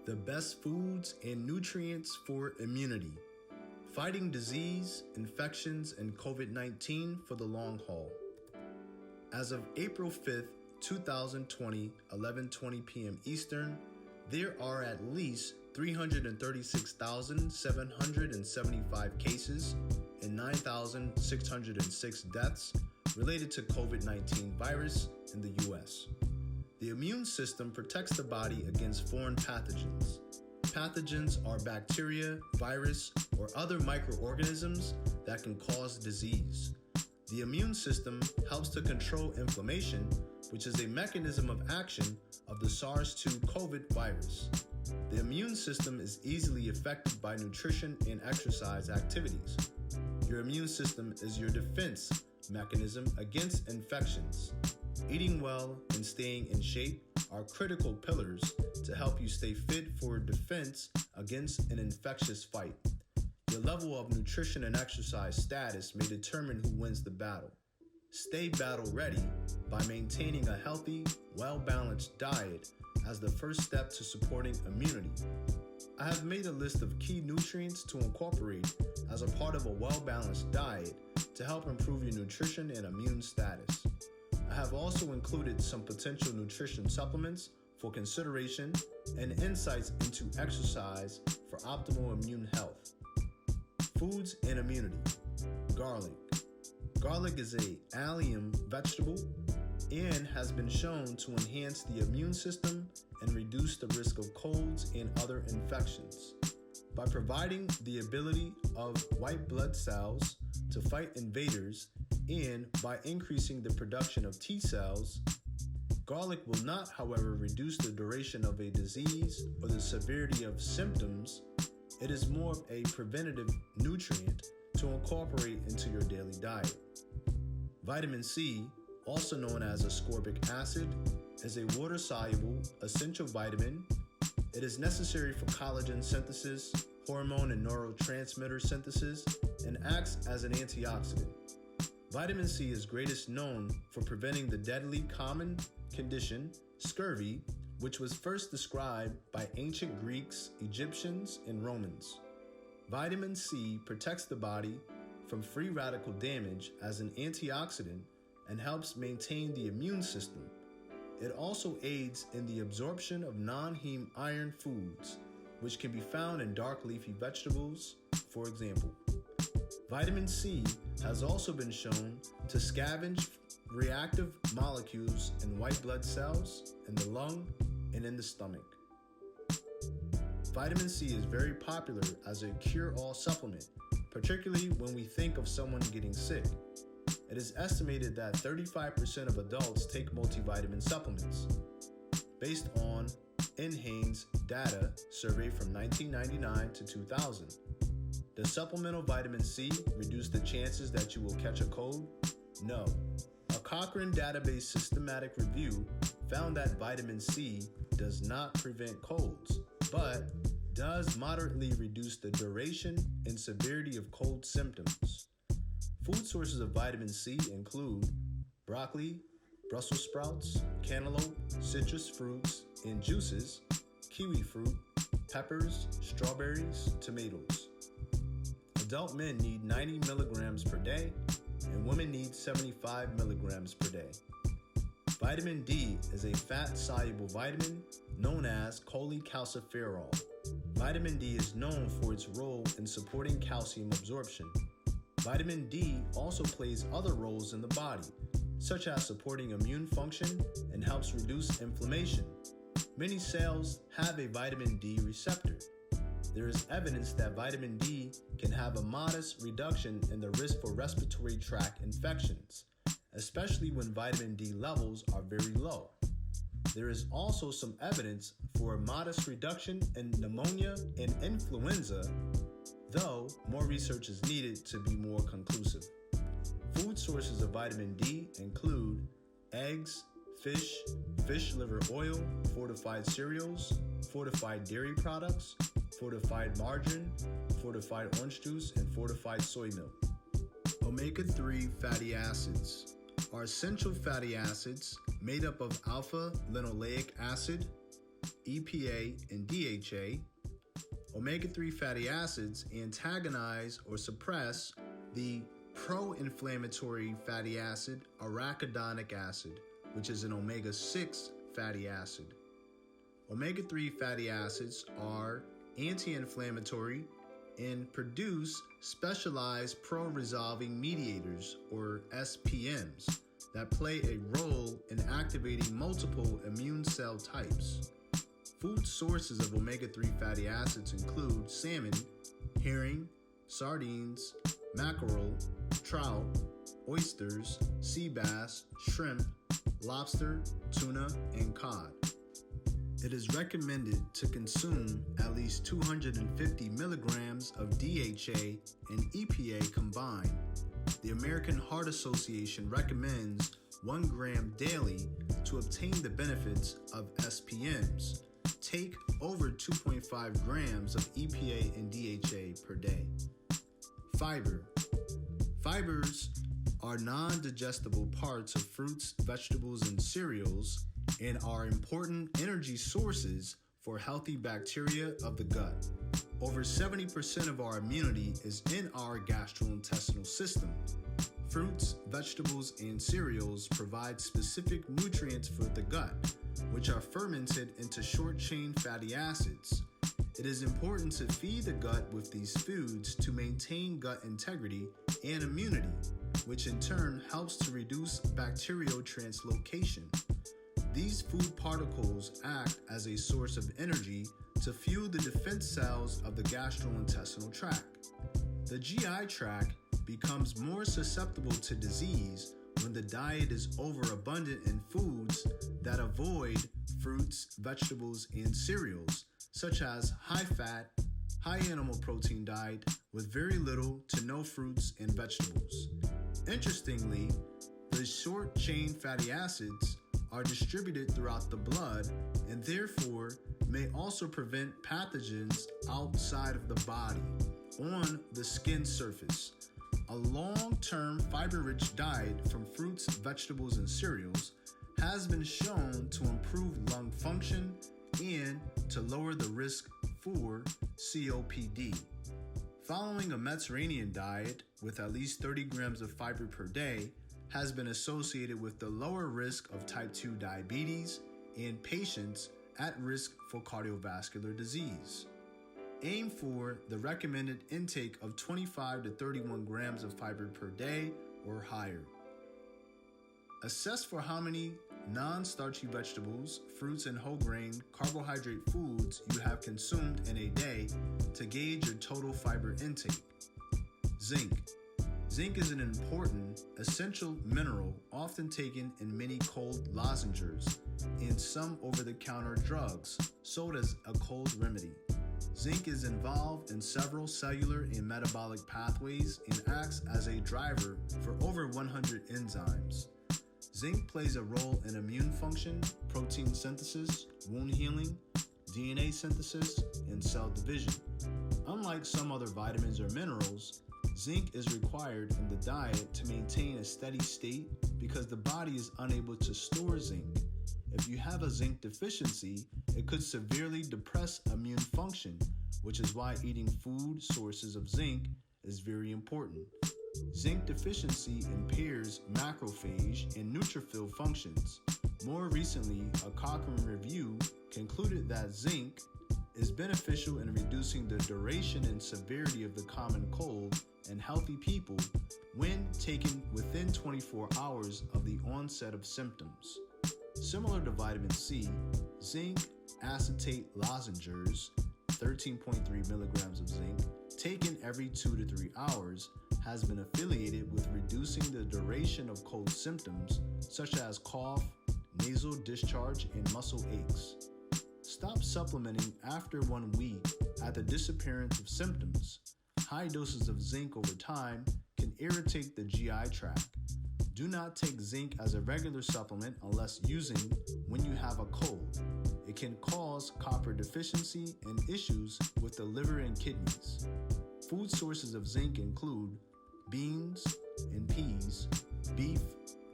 the best foods and nutrients for immunity, fighting disease, infections, and COVID-19 for the long haul. As of April 5th, 2020, 11:20 p.m. Eastern, there are at least 336,775 cases and 9,606 deaths related to COVID-19 virus in the U.S. The immune system protects the body against foreign pathogens. Pathogens are bacteria, virus, or other microorganisms that can cause disease. The immune system helps to control inflammation, which is a mechanism of action of the SARS-2 COVID virus. The immune system is easily affected by nutrition and exercise activities. Your immune system is your defense mechanism against infections. Eating well and staying in shape are critical pillars to help you stay fit for defense against an infectious fight. Your level of nutrition and exercise status may determine who wins the battle. Stay battle ready by maintaining a healthy, well-balanced diet as the first step to supporting immunity. I have made a list of key nutrients to incorporate as a part of a well-balanced diet to help improve your nutrition and immune status. I have also included some potential nutrition supplements for consideration and insights into exercise for optimal immune health. Foods and immunity. Garlic. Garlic is a allium vegetable and has been shown to enhance the immune system and reduce the risk of colds and other infections. By providing the ability of white blood cells to fight invaders and by increasing the production of T cells, garlic will not, however, reduce the duration of a disease or the severity of symptoms. It is more of a preventative nutrient to incorporate into your daily diet. Vitamin C, also known as ascorbic acid, is a water-soluble essential vitamin. It is necessary for collagen synthesis, hormone and neurotransmitter synthesis, and acts as an antioxidant. Vitamin C is greatest known for preventing the deadly common condition, scurvy, which was first described by ancient Greeks, Egyptians, and Romans. Vitamin C protects the body from free radical damage as an antioxidant and helps maintain the immune system. It also aids in the absorption of non-heme iron foods, which can be found in dark leafy vegetables, for example. Vitamin C has also been shown to scavenge reactive molecules in white blood cells, in the lung, and in the stomach. Vitamin C is very popular as a cure-all supplement, particularly when we think of someone getting sick. It is estimated that 35% of adults take multivitamin supplements. Based on NHANES data survey from 1999 to 2000. Does supplemental vitamin C reduce the chances that you will catch a cold? No. A Cochrane database systematic review found that vitamin C does not prevent colds, but does moderately reduce the duration and severity of cold symptoms. Food sources of vitamin C include broccoli, Brussels sprouts, cantaloupe, citrus fruits and juices, kiwi fruit, peppers, strawberries, tomatoes. Adult men need 90 milligrams per day, and women need 75 milligrams per day. Vitamin D is a fat-soluble vitamin known as cholecalciferol. Vitamin D is known for its role in supporting calcium absorption. Vitamin D also plays other roles in the body, such as supporting immune function and helps reduce inflammation. Many cells have a vitamin D receptor. There is evidence that vitamin D can have a modest reduction in the risk for respiratory tract infections, especially when vitamin D levels are very low. There is also some evidence for a modest reduction in pneumonia and influenza, though more research is needed to be more conclusive. Food sources of vitamin D include eggs, fish, fish liver oil, fortified cereals, fortified dairy products, fortified margarine, fortified orange juice, and fortified soy milk. Omega-3 fatty acids are essential fatty acids made up of alpha-linoleic acid, EPA and DHA. Omega-3 fatty acids antagonize or suppress the pro-inflammatory fatty acid arachidonic acid, which is an omega-6 fatty acid. Omega-3 fatty acids are anti-inflammatory and produce specialized pro-resolving mediators, or SPMs, that play a role in activating multiple immune cell types. Food sources of omega-3 fatty acids include salmon, herring, sardines, mackerel, trout, oysters, sea bass, shrimp, lobster, tuna, and cod. It is recommended to consume at least 250 milligrams of DHA and EPA combined. The American Heart Association recommends 1 gram daily to obtain the benefits of SPMs. Take over 2.5 grams of EPA and DHA per day. Fiber. Fibers are non-digestible parts of fruits, vegetables, and cereals and are important energy sources for healthy bacteria of the gut. Over 70% of our immunity is in our gastrointestinal system. Fruits, vegetables, and cereals provide specific nutrients for the gut, which are fermented into short-chain fatty acids. It is important to feed the gut with these foods to maintain gut integrity and immunity, which in turn helps to reduce bacterial translocation. These food particles act as a source of energy to fuel the defense cells of the gastrointestinal tract. The GI tract becomes more susceptible to disease when the diet is overabundant in foods that avoid fruits, vegetables, and cereals, such as high-fat, high-animal protein diet with very little to no fruits and vegetables. Interestingly, the short-chain fatty acids are distributed throughout the blood and therefore may also prevent pathogens outside of the body on the skin surface. A long-term fiber-rich diet from fruits, vegetables, and cereals has been shown to improve lung function and to lower the risk for COPD. Following a Mediterranean diet with at least 30 grams of fiber per day has been associated with the lower risk of type 2 diabetes in patients at risk for cardiovascular disease. Aim for the recommended intake of 25 to 31 grams of fiber per day or higher. Assess for how many non-starchy vegetables, fruits, and whole grain carbohydrate foods you have consumed in a day to gauge your total fiber intake. Zinc. Zinc is an important, essential mineral often taken in many cold lozenges and some over-the-counter drugs sold as a cold remedy. Zinc is involved in several cellular and metabolic pathways and acts as a driver for over 100 enzymes. Zinc plays a role in immune function, protein synthesis, wound healing, DNA synthesis, and cell division. Unlike some other vitamins or minerals, zinc is required in the diet to maintain a steady state because the body is unable to store zinc. If you have a zinc deficiency, it could severely depress immune function, which is why eating food sources of zinc is very important. Zinc deficiency impairs macrophage and neutrophil functions. More recently, a Cochrane review concluded that zinc is beneficial in reducing the duration and severity of the common cold in healthy people when taken within 24 hours of the onset of symptoms. Similar to vitamin C, zinc acetate lozenges, 13.3 milligrams of zinc, taken every 2 to 3 hours, has been affiliated with reducing the duration of cold symptoms such as cough, nasal discharge, and muscle aches. Stop supplementing after 1 week at the disappearance of symptoms. High doses of zinc over time can irritate the GI tract. Do not take zinc as a regular supplement unless using when you have a cold. It can cause copper deficiency and issues with the liver and kidneys. Food sources of zinc include beans and peas, beef,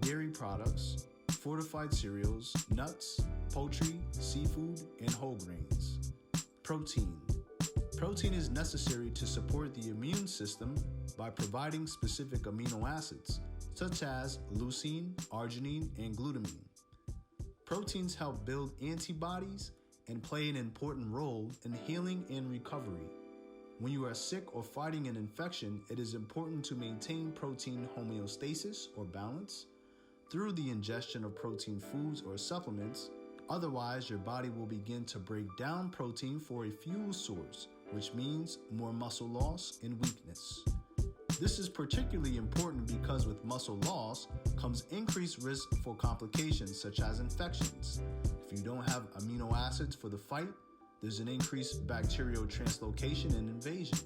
dairy products, fortified cereals, nuts, poultry, seafood, and whole grains. Protein. Protein is necessary to support the immune system by providing specific amino acids, such as leucine, arginine, and glutamine. Proteins help build antibodies and play an important role in healing and recovery. When you are sick or fighting an infection, it is important to maintain protein homeostasis or balance through the ingestion of protein foods or supplements. Otherwise, your body will begin to break down protein for a fuel source, which means more muscle loss and weakness. This is particularly important because with muscle loss comes increased risk for complications such as infections. If you don't have amino acids for the fight, there's an increased bacterial translocation and invasion.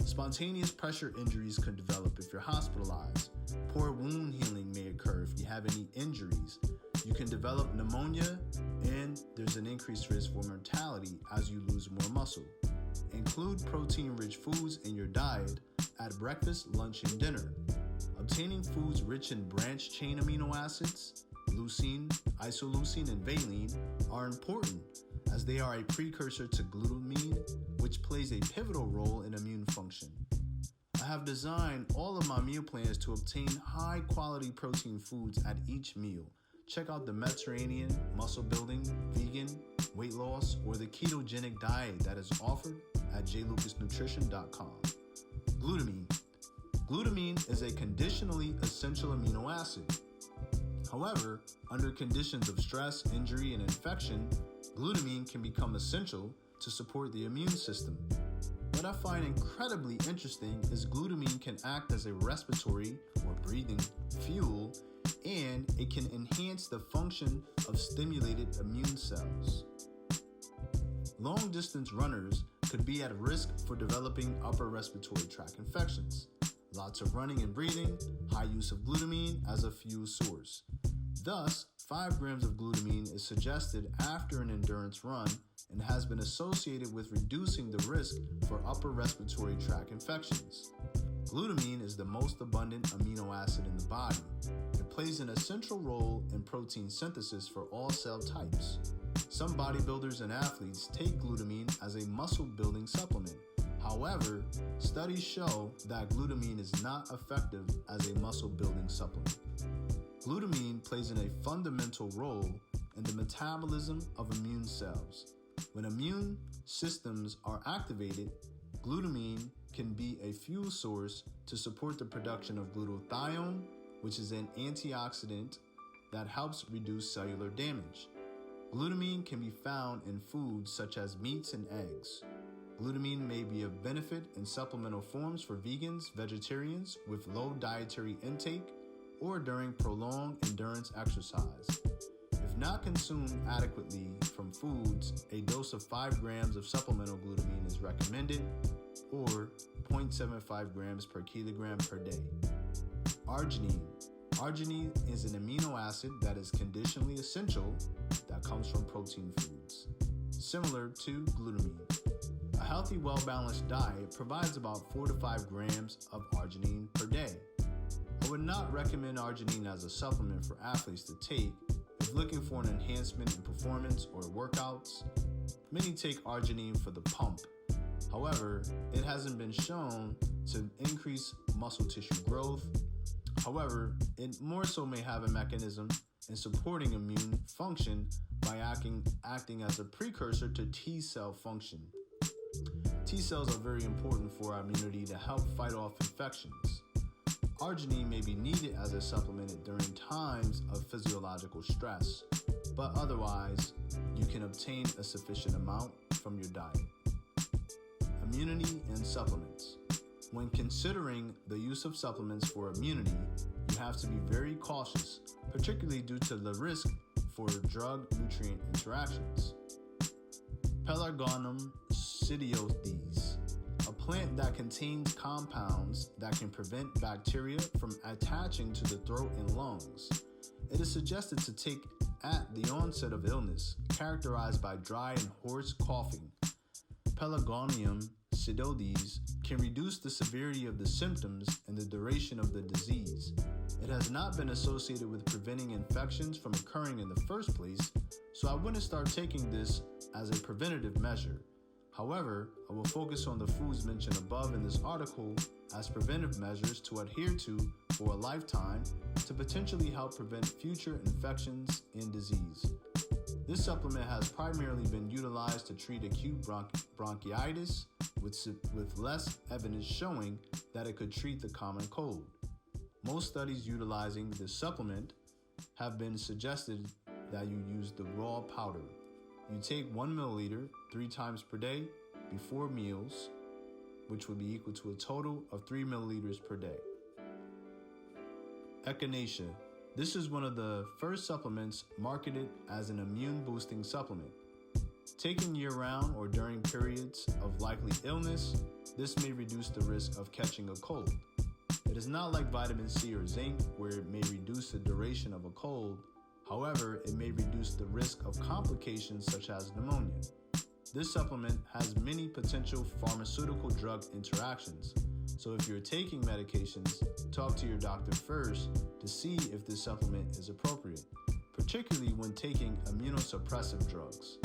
Spontaneous pressure injuries could develop if you're hospitalized. Poor wound healing may occur if you have any injuries. You can develop pneumonia, and there's an increased risk for mortality as you lose more muscle. Include protein-rich foods in your diet at breakfast, lunch, and dinner. Obtaining foods rich in branched-chain amino acids, leucine, isoleucine, and valine, are important as they are a precursor to glutamine, which plays a pivotal role in immune function. I have designed all of my meal plans to obtain high-quality protein foods at each meal. Check out the Mediterranean, muscle building, vegan, weight loss, or the ketogenic diet that is offered at JLucasNutrition.com. Glutamine. Glutamine is a conditionally essential amino acid. However, under conditions of stress, injury, and infection, glutamine can become essential to support the immune system. What I find incredibly interesting is glutamine can act as a respiratory or breathing fuel, and it can enhance the function of stimulated immune cells. Long-distance runners could be at risk for developing upper respiratory tract infections. Lots of running and breathing, high use of glutamine as a fuel source. Thus, 5 grams of glutamine is suggested after an endurance run and has been associated with reducing the risk for upper respiratory tract infections. Glutamine is the most abundant amino acid in the body. It plays an essential role in protein synthesis for all cell types. Some bodybuilders and athletes take glutamine as a muscle-building supplement. However, studies show that glutamine is not effective as a muscle-building supplement. Glutamine plays a fundamental role in the metabolism of immune cells. When immune systems are activated, glutamine can be a fuel source to support the production of glutathione, which is an antioxidant that helps reduce cellular damage. Glutamine can be found in foods such as meats and eggs. Glutamine may be of benefit in supplemental forms for vegans, vegetarians with low dietary intake, or during prolonged endurance exercise. If not consumed adequately from foods, a dose of 5 grams of supplemental glutamine is recommended, or 0.75 grams per kilogram per day. Arginine. Arginine is an amino acid that is conditionally essential that comes from protein foods, similar to glutamine. A healthy, well-balanced diet provides about 4 to 5 grams of arginine per day. I would not recommend arginine as a supplement for athletes to take if looking for an enhancement in performance or workouts. Many take arginine for the pump. However, it hasn't been shown to increase muscle tissue growth. However, it more so may have a mechanism in supporting immune function by acting as a precursor to T cell function. T cells are very important for our immunity to help fight off infections. Arginine may be needed as a supplement during times of physiological stress, but otherwise, you can obtain a sufficient amount from your diet. Immunity and supplements. When considering the use of supplements for immunity, you have to be very cautious, particularly due to the risk for drug-nutrient interactions. Pelargonium sidioides, a plant that contains compounds that can prevent bacteria from attaching to the throat and lungs. It is suggested to take at the onset of illness, characterized by dry and hoarse coughing. Pelargonium acidodes can reduce the severity of the symptoms and the duration of the disease. It has not been associated with preventing infections from occurring in the first place, so I wouldn't start taking this as a preventative measure. However, I will focus on the foods mentioned above in this article as preventive measures to adhere to for a lifetime to potentially help prevent future infections and disease. This supplement has primarily been utilized to treat acute bronchitis with less evidence showing that it could treat the common cold. Most studies utilizing this supplement have been suggested that you use the raw powder. You take 1 milliliter 3 times per day before meals, which would be equal to a total of 3 milliliters per day. Echinacea. This is one of the first supplements marketed as an immune-boosting supplement. Taken year-round or during periods of likely illness, this may reduce the risk of catching a cold. It is not like vitamin C or zinc, where it may reduce the duration of a cold. However, it may reduce the risk of complications such as pneumonia. This supplement has many potential pharmaceutical drug interactions. So if you're taking medications, talk to your doctor first to see if this supplement is appropriate, particularly when taking immunosuppressive drugs.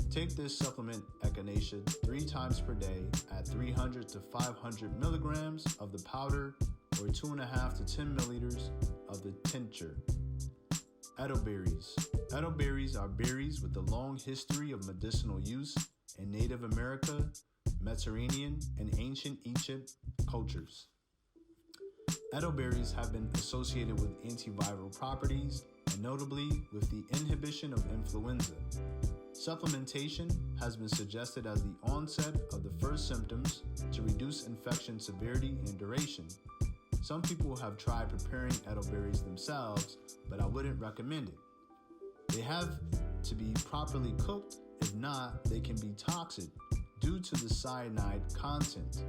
Take this supplement Echinacea 3 times per day at 300 to 500 milligrams of the powder or 2.5 to 10 milliliters of the tincture. Elderberries. Elderberries are berries with a long history of medicinal use in Native America, Mediterranean, and ancient Egypt cultures. Elderberries have been associated with antiviral properties and notably with the inhibition of influenza. Supplementation has been suggested as the onset of the first symptoms to reduce infection severity and duration. Some people have tried preparing elderberries themselves, but I wouldn't recommend it. They have to be properly cooked, if not, they can be toxic due to the cyanide content.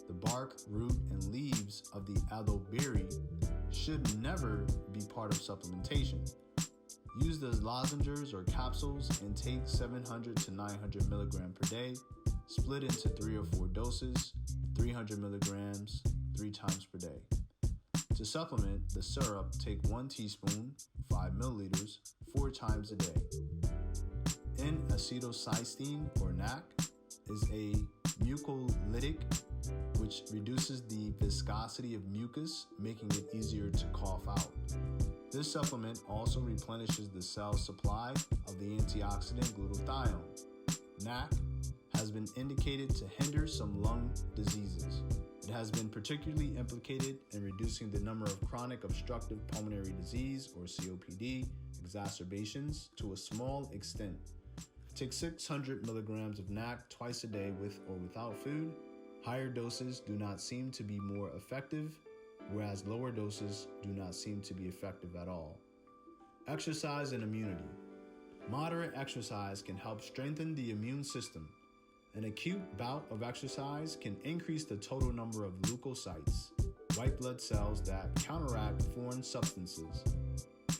The bark, root, and leaves of the elderberry should never be part of supplementation. Use as lozenges or capsules and take 700 to 900 milligrams per day, split into 3 or 4 doses, 300 milligrams 3 times per day. To supplement the syrup, take 1 teaspoon, 5 milliliters, 4 times a day. N-acetylcysteine, or NAC, is a mucolytic which reduces the viscosity of mucus, making it easier to cough out. This supplement also replenishes the cell supply of the antioxidant glutathione. NAC has been indicated to hinder some lung diseases. It has been particularly implicated in reducing the number of chronic obstructive pulmonary disease, or COPD, exacerbations to a small extent. Take 600 milligrams of NAC twice a day with or without food. Higher doses do not seem to be more effective, whereas lower doses do not seem to be effective at all. Exercise and immunity. Moderate exercise can help strengthen the immune system. An acute bout of exercise can increase the total number of leukocytes, white blood cells that counteract foreign substances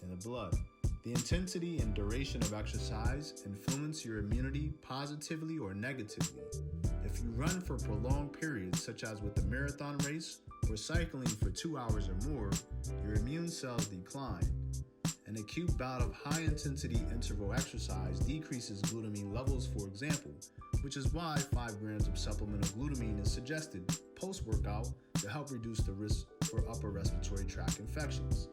in the blood. The intensity and duration of exercise influence your immunity positively or negatively. If you run for prolonged periods, such as with a marathon race or cycling for 2 hours or more, your immune cells decline. An acute bout of high-intensity interval exercise decreases glutamine levels, for example, which is why 5 grams of supplemental glutamine is suggested post-workout to help reduce the risk for upper respiratory tract infections.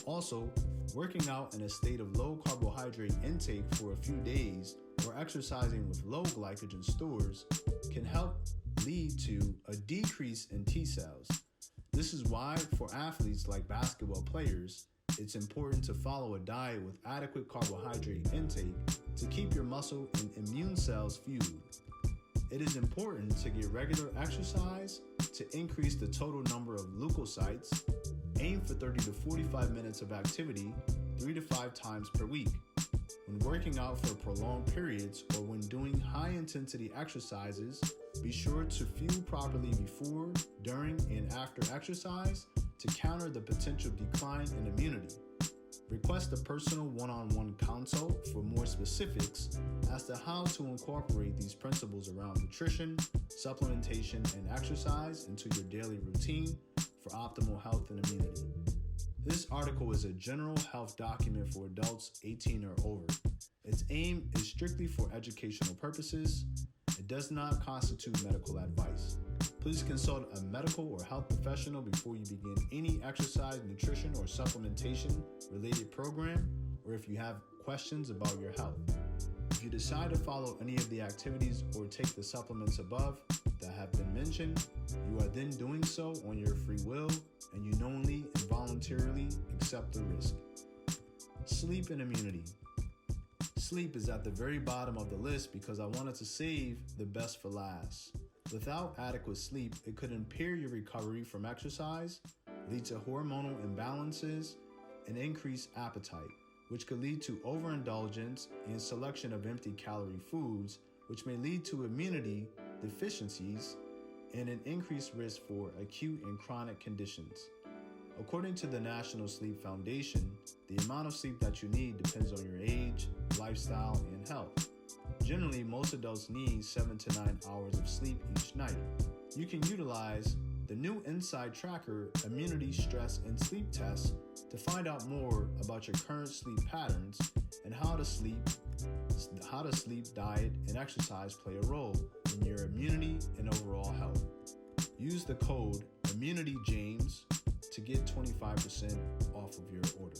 Also, working out in a state of low carbohydrate intake for a few days or exercising with low glycogen stores can help lead to a decrease in T cells. This is why for athletes like basketball players, it's important to follow a diet with adequate carbohydrate intake to keep your muscle and immune cells fueled. It is important to get regular exercise to increase the total number of leukocytes. Aim for 30 to 45 minutes of activity 3 to 5 times per week. When working out for prolonged periods or when doing high-intensity exercises, be sure to fuel properly before, during, and after exercise to counter the potential decline in immunity. Request a personal one-on-one consult for more specifics as to how to incorporate these principles around nutrition, supplementation, and exercise into your daily routine for optimal health and immunity. This article is a general health document for adults 18 or over. Its aim is strictly for educational purposes. It does not constitute medical advice. Please consult a medical or health professional before you begin any exercise, nutrition, or supplementation related program, or if you have questions about your health. If you decide to follow any of the activities or take the supplements above that have been mentioned, you are then doing so on your free will, and you knowingly and voluntarily accept the risk. Sleep and immunity. Sleep is at the very bottom of the list because I wanted to save the best for last. Without adequate sleep, it could impair your recovery from exercise, lead to hormonal imbalances, and increased appetite, which could lead to overindulgence and selection of empty calorie foods, which may lead to immunity deficiencies and an increased risk for acute and chronic conditions. According to the National Sleep Foundation, the amount of sleep that you need depends on your age, lifestyle, and health. Generally, most adults need 7 to 9 hours of sleep each night. You can utilize the new Inside Tracker Immunity Stress and Sleep Test to find out more about your current sleep patterns and how to sleep, diet, and exercise play a role in your immunity and overall health. Use the code ImmunityJames to get 25% off of your order.